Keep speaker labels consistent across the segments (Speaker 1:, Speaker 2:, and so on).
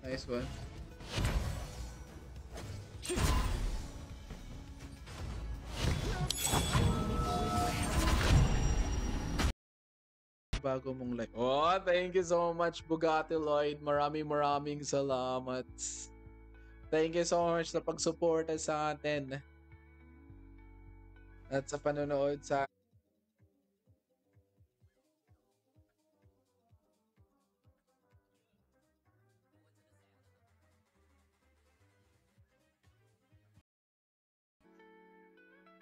Speaker 1: Nice one. Bago mong live. Oh, thank you so much, Bugatti Lloyd. Maraming salamat. Thank you so much sa pagsuporta sa atin. At sa panonood sa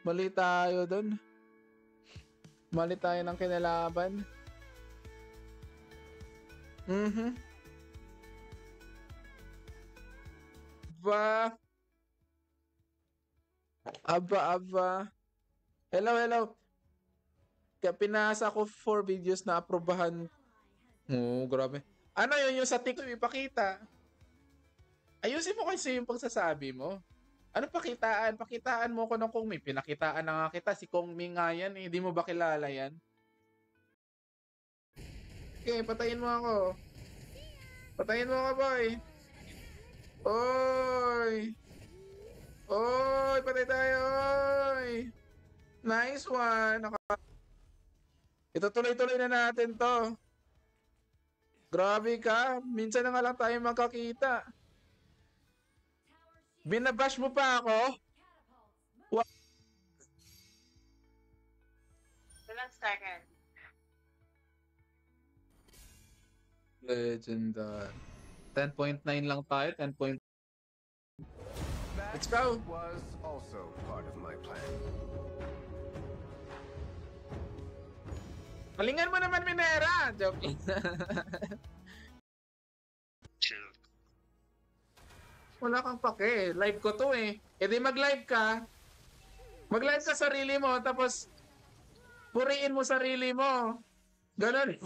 Speaker 1: mali tayo dun. Mali tayo ng kinalaban. Aba. Hello. Kaya pinasa ko 4 videos na aprobahan. Oh, grabe. Ano yun yung sa TikTok ipakita? Ayusin mo kasi yung pagsasabi mo. Ano pakitaan? Pakitaan mo ko ng Kong Mi. Pinakitaan na nga kita. Si Kong Mi nga yan eh. Di mo ba kilala yan? Okay, patayin mo ako. Patayin mo ako, boy. Oy, patay tayo, oy. Nice one. Ito tuloy-tuloy na natin to. Grabe ka. Minsan na nga lang tayo magkakita. Binabash mo pa ako? What?
Speaker 2: Ilang second?
Speaker 1: Legendary. 10.9 lang tayo. 10. Let's go.
Speaker 3: Was also part of my plan.
Speaker 1: Palingan mo naman, Minera. Joke.
Speaker 4: Chill.
Speaker 1: Wala kang pake. Live ko to eh. E di mag-live ka. Mag-live ka sarili mo. Tapos, puriin mo sarili mo. Ganon.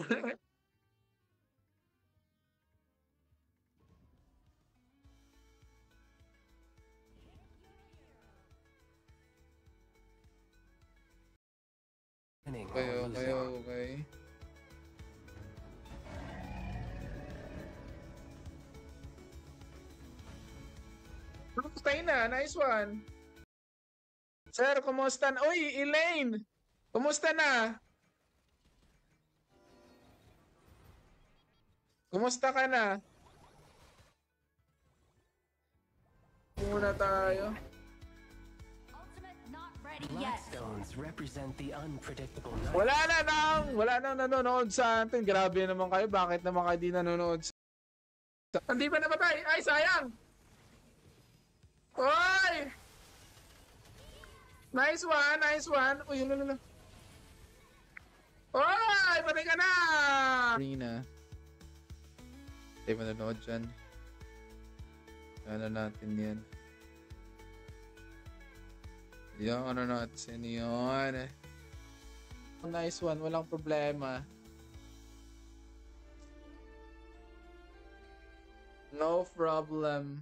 Speaker 1: Okay. Patay na. Nice one. Sir, kumusta na? Uy, Elaine! Kumusta na? Kumusta ka na? Muna tayo.
Speaker 5: Blackstones represent the unpredictable night.
Speaker 1: Wala nang nanonood sa atin. Grabe naman kayo. Bakit naman kayo di nanonood sa... Hindi pa namatay. Ay, sayang! Oy! Nice one. Uy, yun. Oy! Patay ka na! Arena. Hindi manonood dyan. Ano natin yan? Yung ano natin yun. Nice one. Walang problema. No problem.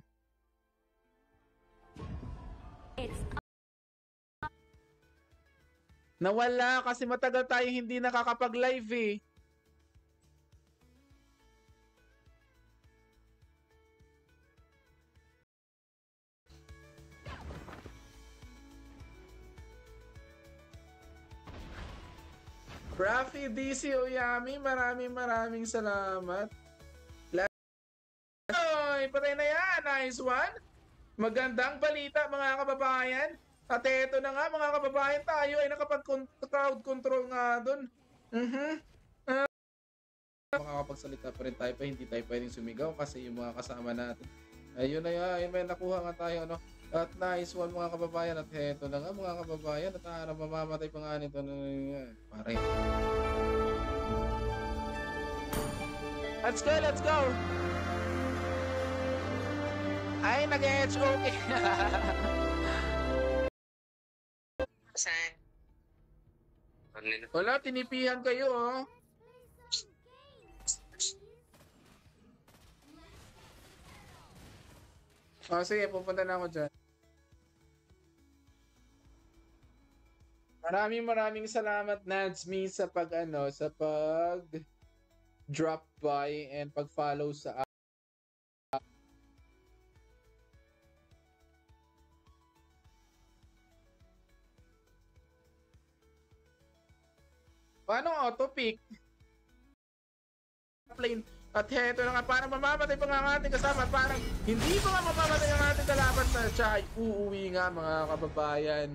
Speaker 1: Nawala kasi matagal tayo hindi nakakapag-live eh. Rafi DC Oyami, maraming salamat. Oy, patay na yan. Nice one. Magandang balita mga kababayan. At eto na nga mga kababayan, tayo ay nakapag-crowd control nga dun. Makakapagsalita pa rin tayo pa, hindi tayo pwedeng sumigaw kasi yung mga kasama natin. Ayun na yan, may nakuha nga tayo. Ano? At nice one mga kababayan. At eto na nga mga kababayan, at mamamatay pa nga nito. Pare. Let's go! Ay, nag-HOK.
Speaker 2: Saan?
Speaker 1: Wala, tinipihan kayo, oh. Oh, sige, pupunta na ako dyan. Maraming salamat, Nadsmi, sa pag drop by and pag-follow sa Paano auto-pick? Plane. At heto na nga, parang mamamatay pa nga ang ating kasama. Parang hindi pa nga mamamatay ang ating kalaban na siya ay uuwi nga mga kababayan.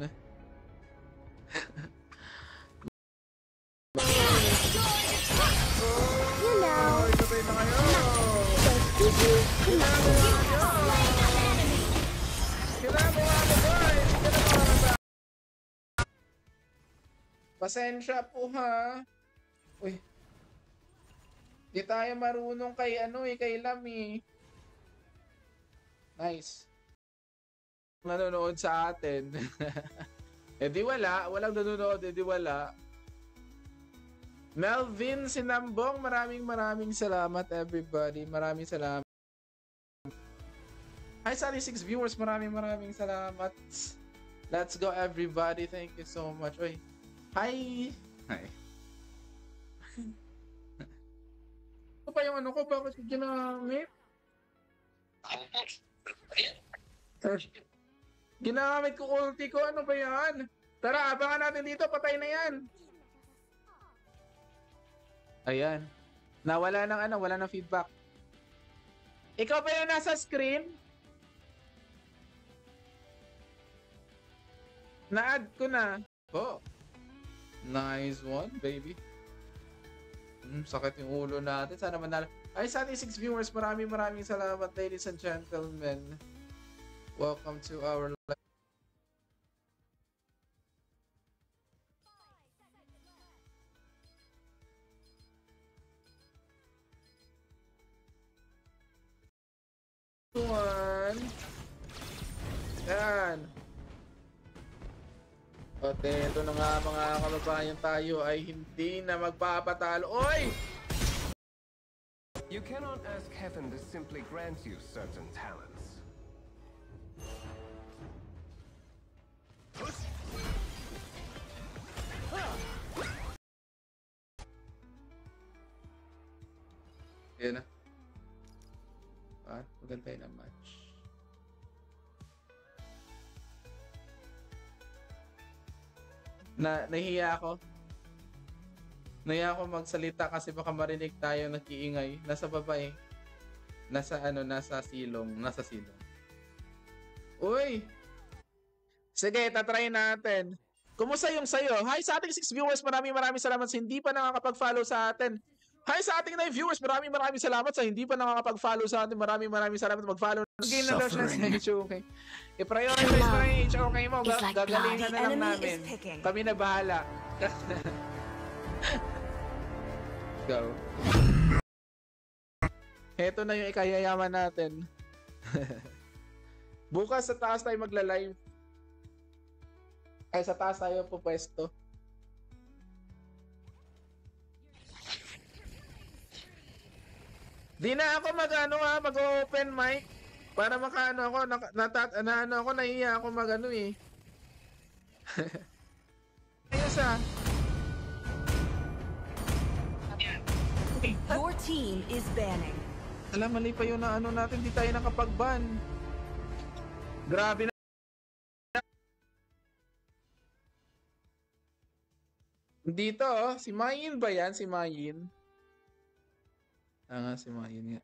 Speaker 1: Oh, sabay na kayo. Ginagawa mo boy. Pasensya po ha. Uy. Di tayo marunong kay kay Lami. Nice. Nanonood sa atin. Eh di wala, walang nanonood, eh di wala. Melvin Sinambong, maraming salamat everybody. Maraming salamat. Hi sa 6 viewers, maraming salamat. Let's go everybody. Thank you so much. Oy. Hi. Hi. Ano pa yung ko? Bakit ko ginamit? Ginamit ko ulti ko. Ano ba yan? Tara, abangan natin dito. Patay na yan. Ayan. Nawala ng wala ng feedback. Ikaw ba yung nasa screen? Na-add ko na. Oh. Nice one, baby. Sakit yung ulo natin. Sana manalo. Ay, sa ating 6 viewers, maraming salamat, ladies and gentlemen. Welcome to our live. One. Yan. At ito na nga mga kababayan, tayo ay hindi na magpapatalo. Oy!
Speaker 3: You cannot ask heaven to simply grant you certain talents.
Speaker 1: Yan na. Maganda yun ang match. Nahiya ako. Nahiya ako magsalita kasi baka marinig tayo nag-iingay. Nasa baba eh. Nasa silong. Uy! Sige, tatry natin. Kumusta yung sayo? Hi sa ating 6 viewers, maraming salamat sa hindi pa nakakapag-follow sa atin. Hi sa ating 9 viewers, maraming salamat sa hindi pa nakakapag-follow sa atin. Maraming salamat mag-follow. Game na daw siya sa HOK. I-prioritize mo na yung HOK mo. Gagalingan na lang namin. Kami na bahala. Go. Heto na yung ikayayaman natin. Bukas sa taas tayo magla-live. Ay, sa taas tayo pupwesto. Di na ako mag-open mic para makaano ako, nahiya ako eh. Ayos ah.
Speaker 4: Your team is banning.
Speaker 1: Alam, mali pa yun na natin, di tayo nakapag-ban. Grabe na. Dito si Mayin ba yan? Si Mayin? Nga, si Mayin nga.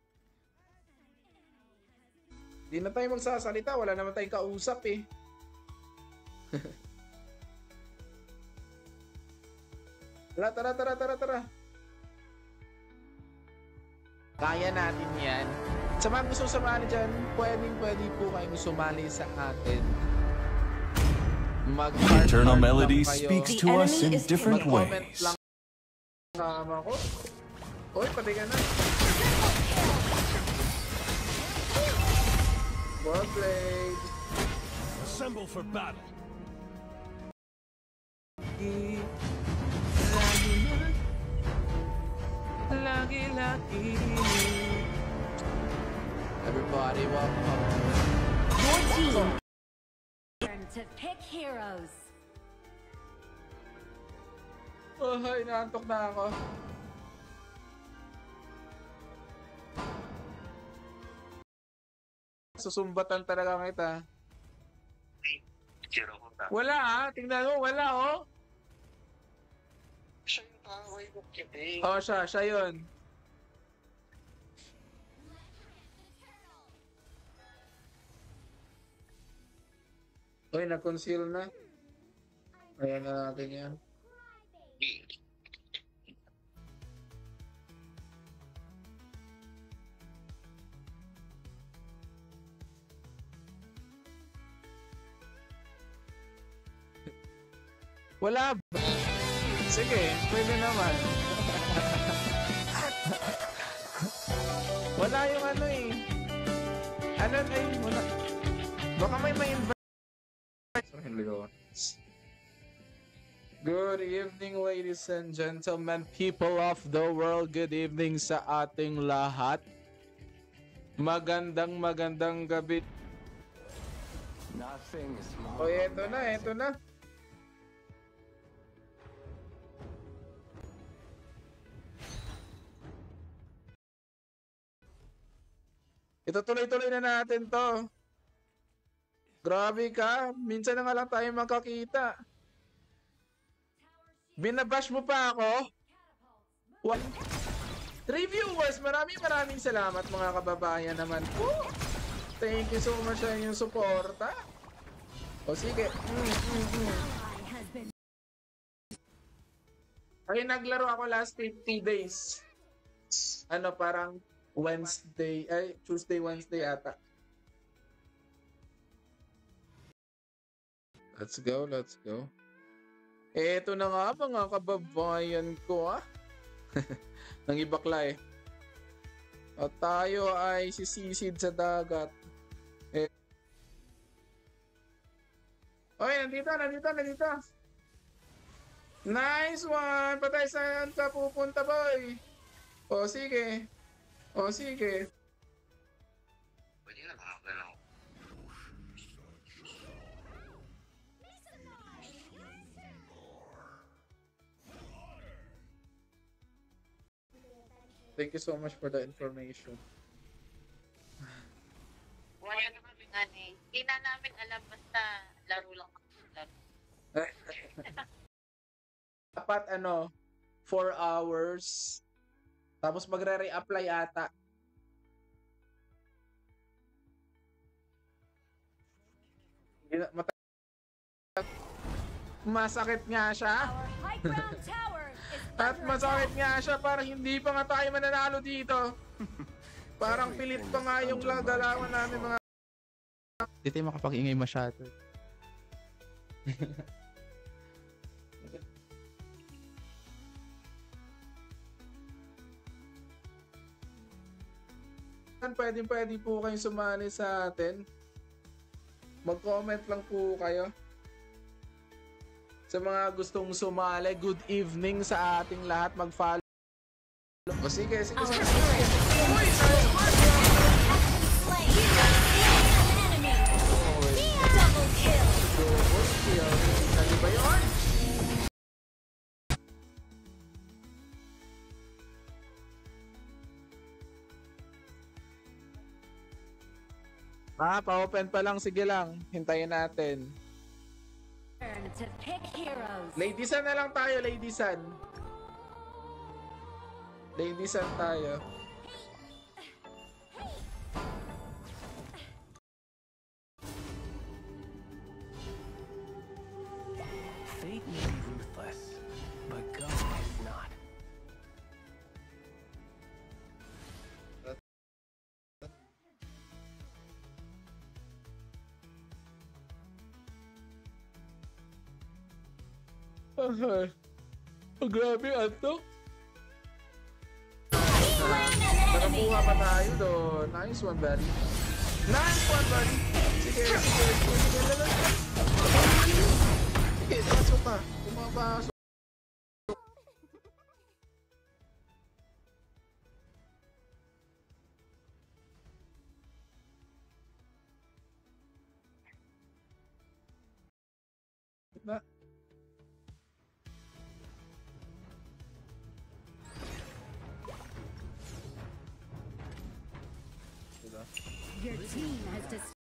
Speaker 1: Di na tayo magsasalita, wala naman tayong kausap eh. Tara. Kaya natin yan. Sa mga gusto sumali dyan, pwede po kayong sumali sa atin.
Speaker 6: Eternal Melody speaks to us in different ways.
Speaker 1: Lang kasama ko. Oy, pati ka na. Well played.
Speaker 6: Assemble for battle.
Speaker 1: Lagi. Everybody walk home.
Speaker 4: Your team turn to pick heroes.
Speaker 1: Oh, inaantok na ako. Susumbatan talaga kita. Wala tingnan mo, wala Oh, siya yun. Uy, na-conceal na. Ayan na natin yan. Wala ba? Sige, pwede naman. Wala yung ano eh. Ano ay wala. Baka may invite. Good evening, ladies and gentlemen, people of the world. Good evening sa ating lahat. Magandang gabi.
Speaker 3: Nothing is more
Speaker 1: O, eto na. Ito tuloy-tuloy na natin to. Grabe ka. Minsan na nga lang tayo magkakita. Binabash mo pa ako? What? 3 viewers. Maraming salamat mga kababayan naman po. Thank you so much sa inyong suporta. O sige. Ay, naglaro ako last 50 days. Ano, parang Tuesday, Wednesday ata. Let's go. Eto na nga mga kababayan ko Nang ibakla eh. At tayo ay sisisid sa dagat. Oy, nandito. Nice one! Patay saan ka pupunta, boy? O, sige.
Speaker 7: Pwede na makakalaw.
Speaker 1: Thank you so much for the information.
Speaker 2: Wala naman eh. Hindi na namin alam basta laro lang.
Speaker 1: Dapat 4 hours. Tapos magre-reapply ata. Masakit nga siya.
Speaker 4: Our high ground tower is
Speaker 1: At
Speaker 4: under
Speaker 1: masakit
Speaker 4: attack.
Speaker 1: nga siya. Parang hindi pa nga tayo mananalo dito. Parang pilit pa nga yung galawan namin mga... Hindi tayo makapag-ingay masyado. Pwede po kayong sumali sa atin. Mag-comment lang po kayo. Sa mga gustong sumali, good evening sa ating lahat. Mag-follow. O sige.
Speaker 4: Our turret is enemy. Double kill.
Speaker 1: Ano ba yun? Pa-open pa lang. Sige lang. Hintayin natin.
Speaker 4: Turn to pick heroes.
Speaker 1: Ladiesan na lang tayo, ladiesan. Ladiesan tayo.
Speaker 5: Fate may be ruthless, but God is not.
Speaker 1: Oh, grabe, antok.
Speaker 4: Slain an enemy.
Speaker 1: Nakakuha pa tayo doon. Nice one, buddy. Sige. Sige, pasok ka. Pumapasok. Na.
Speaker 4: Your team has destroyed.